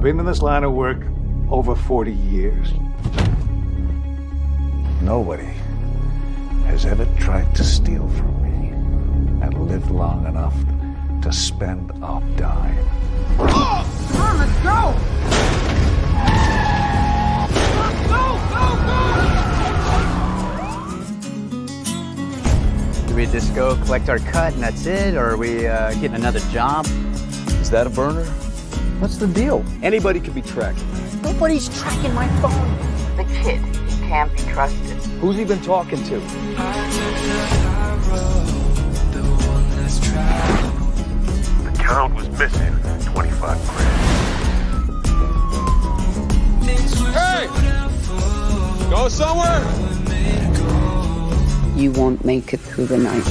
been in this line of work over 40 years. Nobody has ever tried to steal from me and lived long enough to spend a dime. Oh! Come on, let's go! Do we just go collect our cut and that's it, or are we getting another job? Is that a burner? What's the deal? Anybody can be tracked. Nobody's tracking my phone. The kid, he can't be trusted. Who's he been talking to? The count was missing 25 grand. Hey! Go somewhere! You won't make it through the night.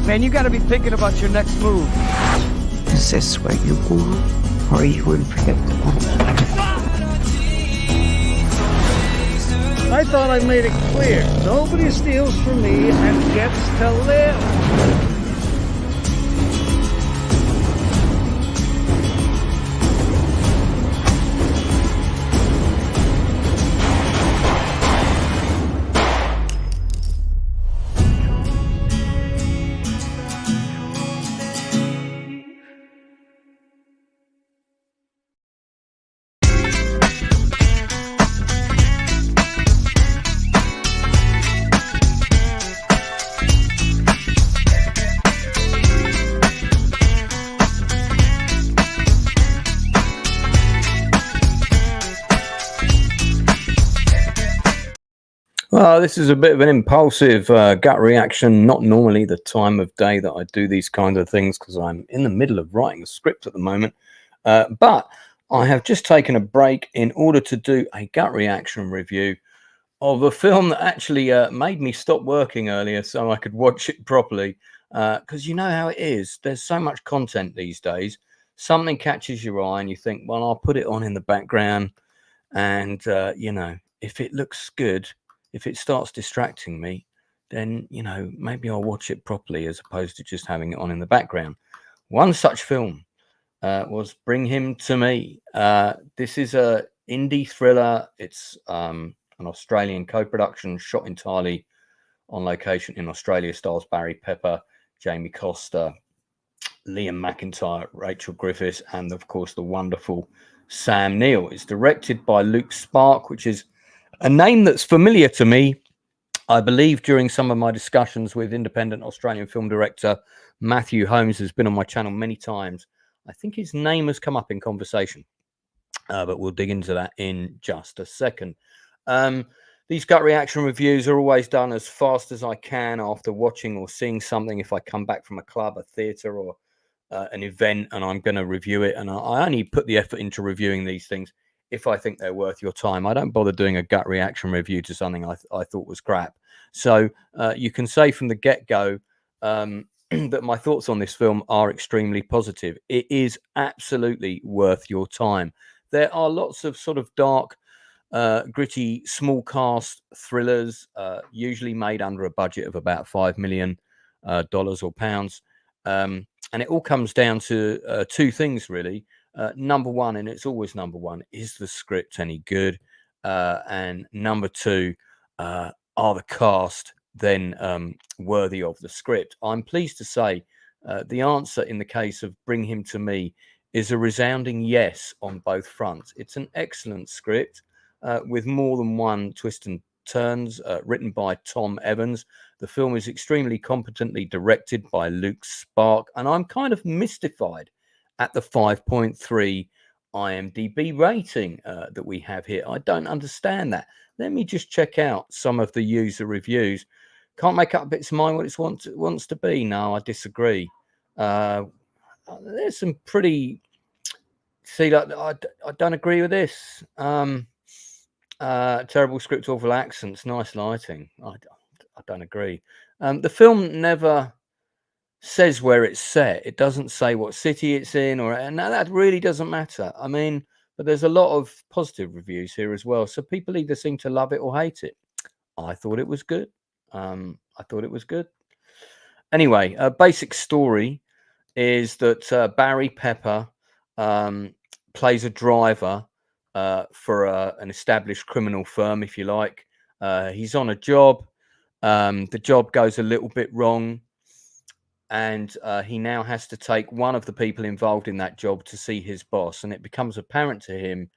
Man, you gotta be thinking about your next move. Is this where you belong? Or are you unpredictable? I thought I made it clear. Nobody steals from me and gets to live. Well, this is a bit of an impulsive gut reaction. Not normally the time of day that I do these kind of things because I'm in the middle of writing a script at the moment. But I have just taken a break in order to do a gut reaction review of a film that actually made me stop working earlier so I could watch it properly. Because you know how it is. There's so much content these days. Something catches your eye and you think, well, I'll put it on in the background. And, you know, if it looks good, if it starts distracting me, then, you know, maybe I'll watch it properly as opposed to just having it on in the background. One such film was Bring Him to Me. This is a indie thriller. It's an Australian co-production shot entirely on location in Australia. Stars Barry Pepper, Jamie Costa, Liam McIntyre, Rachel Griffiths, and of course the wonderful Sam Neill. It's directed by Luke Sparke, which is a name that's familiar to me, I believe, during some of my discussions with independent Australian film director Matthew Holmes, who's been on my channel many times. I think his name has come up in conversation, but we'll dig into that in just a second. These gut reaction reviews are always done as fast as I can after watching or seeing something. If I come back from a club, a theatre, or an event and I'm going to review it, and I only put the effort into reviewing these things if I think they're worth your time. I don't bother doing a gut reaction review to something I thought was crap. So you can say from the get-go that my thoughts on this film are extremely positive. It is absolutely worth your time. There are lots of sort of dark, gritty, small cast thrillers, usually made under a budget of about $5 million or pounds. And it all comes down to two things, really. Number one, and it's always number one, is the script any good? And number two, are the cast then worthy of the script? I'm pleased to say the answer in the case of Bring Him to Me is a resounding yes on both fronts. It's an excellent script with more than one twist and turns, written by Tom Evans. The film is extremely competently directed by Luke Sparke, and I'm kind of mystified at the 5.3 IMDb rating that we have here. I don't understand that. Let me just check out some of the user reviews. Can't make up its mind what it wants to be. No, I disagree. There's some pretty... See, like, I don't agree with this. Terrible script, awful accents, nice lighting. I don't agree. The film never says where it's set. It doesn't say what city it's in, and that really doesn't matter. I mean, but there's a lot of positive reviews here as well. So people either seem to love it or hate it. I thought it was good. Anyway, basic story is that Barry Pepper plays a driver for an established criminal firm, if you like. He's on a job. The job goes a little bit wrong, and he now has to take one of the people involved in that job to see his boss, and it becomes apparent to him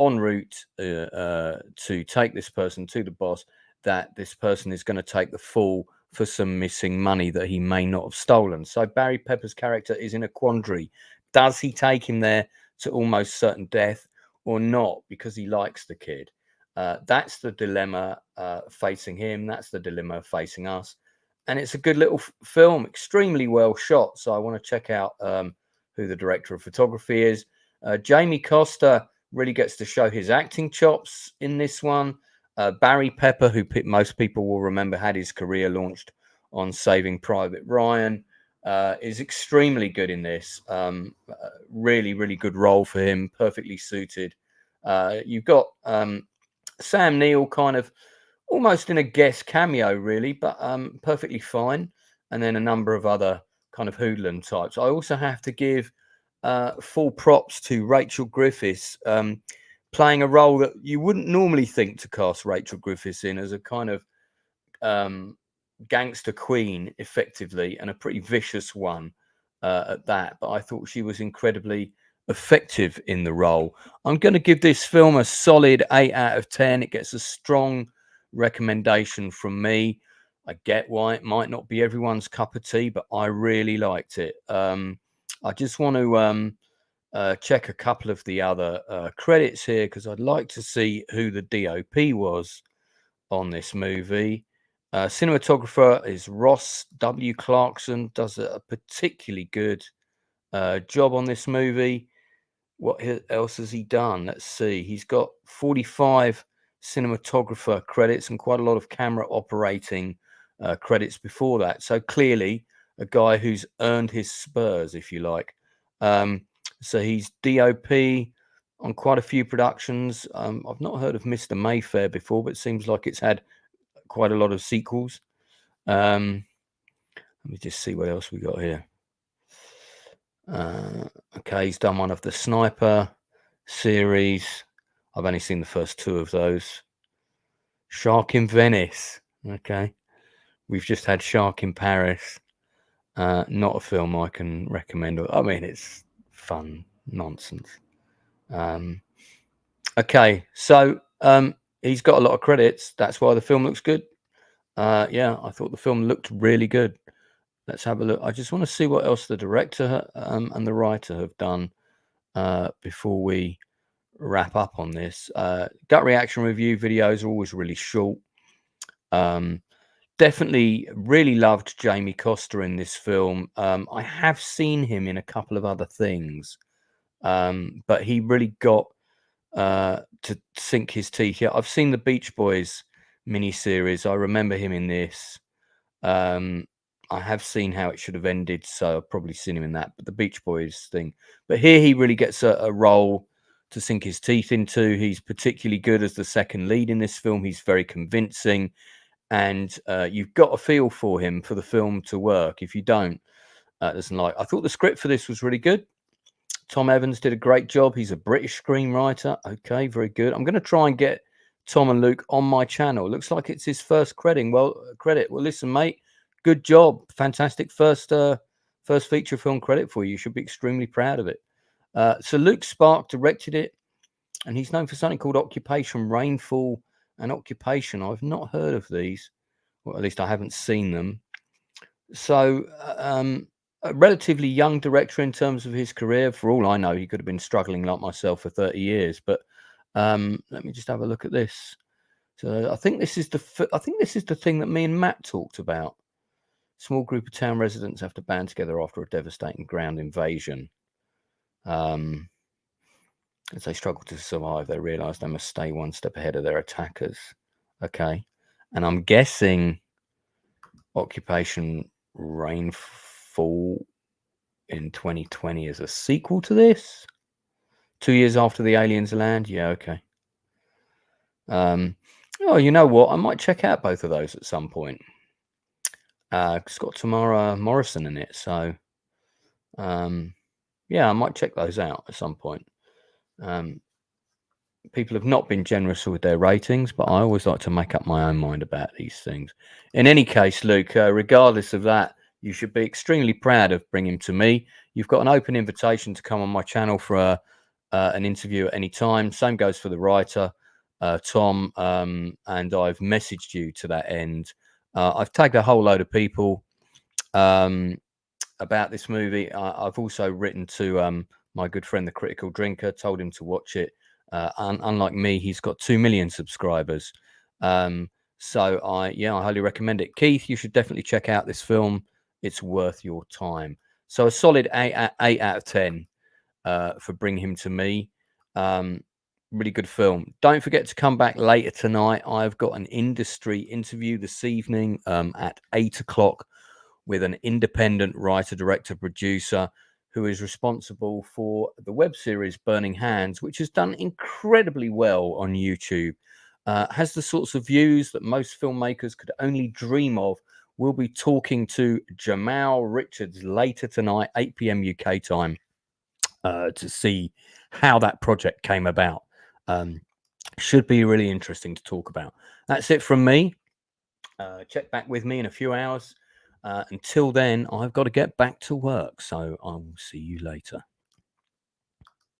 en route to take this person to the boss that this person is going to take the fall for some missing money that he may not have stolen. So Barry Pepper's character is in a quandary. Does he take him there to almost certain death or not, because he likes the kid? That's the dilemma facing him. That's the dilemma facing us. And it's a good little film, extremely well shot. So I want to check out who the director of photography is. Jamie Costa really gets to show his acting chops in this one. Barry Pepper, who most people will remember had his career launched on Saving Private Ryan, is extremely good in this. Really, really good role for him, perfectly suited. You've got Sam Neill kind of almost in a guest cameo, really, but perfectly fine. And then a number of other kind of hoodlum types. I also have to give full props to Rachel Griffiths, playing a role that you wouldn't normally think to cast Rachel Griffiths in, as a kind of gangster queen, effectively, and a pretty vicious one at that. But I thought she was incredibly effective in the role. I'm going to give this film a solid 8 out of 10. It gets a strong recommendation from me. I get why it might not be everyone's cup of tea, but I really liked it. I just want to check a couple of the other credits here, because I'd like to see who the DOP was on this movie. Cinematographer is Ross W. Clarkson, does a particularly good job on this movie. What else has he done? Let's see. He's got 45 cinematographer credits and quite a lot of camera operating credits before that. So clearly a guy who's earned his spurs, if you like. So he's DOP on quite a few productions. I've not heard of Mr. Mayfair before, but it seems like it's had quite a lot of sequels. Let me just see what else we got here. Okay, he's done one of the Sniper series. I've only seen the first 2 of those. Shark in Venice. Okay. We've just had Shark in Paris. Not a film I can recommend. I mean, it's fun nonsense. Okay, so he's got a lot of credits. That's why the film looks good. Yeah, I thought the film looked really good. Let's have a look. I just want to see what else the director and the writer have done before we wrap up on this. Gut reaction review videos are always really short. Definitely really loved Jamie Costa in this film. I have seen him in a couple of other things, but he really got to sink his teeth here. I've seen the Beach Boys miniseries. I remember him in this. I have seen How It Should Have Ended, so I've probably seen him in that, but the Beach Boys thing. But here he really gets a role to sink his teeth into. He's particularly good as the second lead in this film. He's very convincing, and you've got a feel for him for the film to work. If you don't, doesn't like. I thought the script for this was really good. Tom Evans did a great job. He's a British screenwriter. Okay, very good. I'm going to try and get Tom and Luke on my channel. Looks like it's his first credit. Well, listen, mate, good job. Fantastic first feature film credit for you. You should be extremely proud of it. So Luke Sparke directed it, and he's known for something called Occupation Rainfall and Occupation. I've not heard of these, or at least I haven't seen them. So a relatively young director in terms of his career. For all I know, he could have been struggling like myself for 30 years. But let me just have a look at this. So I think this is the thing that me and Matt talked about. Small group of town residents have to band together after a devastating ground invasion. As they struggle to survive, they realise they must stay one step ahead of their attackers. Okay, and I'm guessing Occupation Rainfall in 2020 is a sequel to this. 2 years after the aliens land. Yeah, okay. Oh, you know what? I might check out both of those at some point. It's got Tamara Morrison in it, so Yeah, I might check those out at some point. People have not been generous with their ratings, but I always like to make up my own mind about these things. In any case, Luke, regardless of that, you should be extremely proud of Bring Him to Me. You've got an open invitation to come on my channel for an interview at any time. Same goes for the writer, Tom, and I've messaged you to that end. I've tagged a whole load of people about this movie. I've also written to my good friend, the Critical Drinker, told him to watch it. Unlike me, he's got 2 million subscribers. So I highly recommend it. Keith, you should definitely check out this film. It's worth your time. So a solid 8 out of 10 for Bring Him to Me. Really good film. Don't forget to come back later tonight. I've got an industry interview this evening at 8 o'clock with an independent writer, director, producer who is responsible for the web series Burning Hands, which has done incredibly well on YouTube. Has the sorts of views that most filmmakers could only dream of. We'll be talking to Jamal Richards later tonight, 8 p.m. UK time, to see how that project came about. Should be really interesting to talk about. That's it from me. Check back with me in a few hours. Until then, I've got to get back to work, so I will see you later.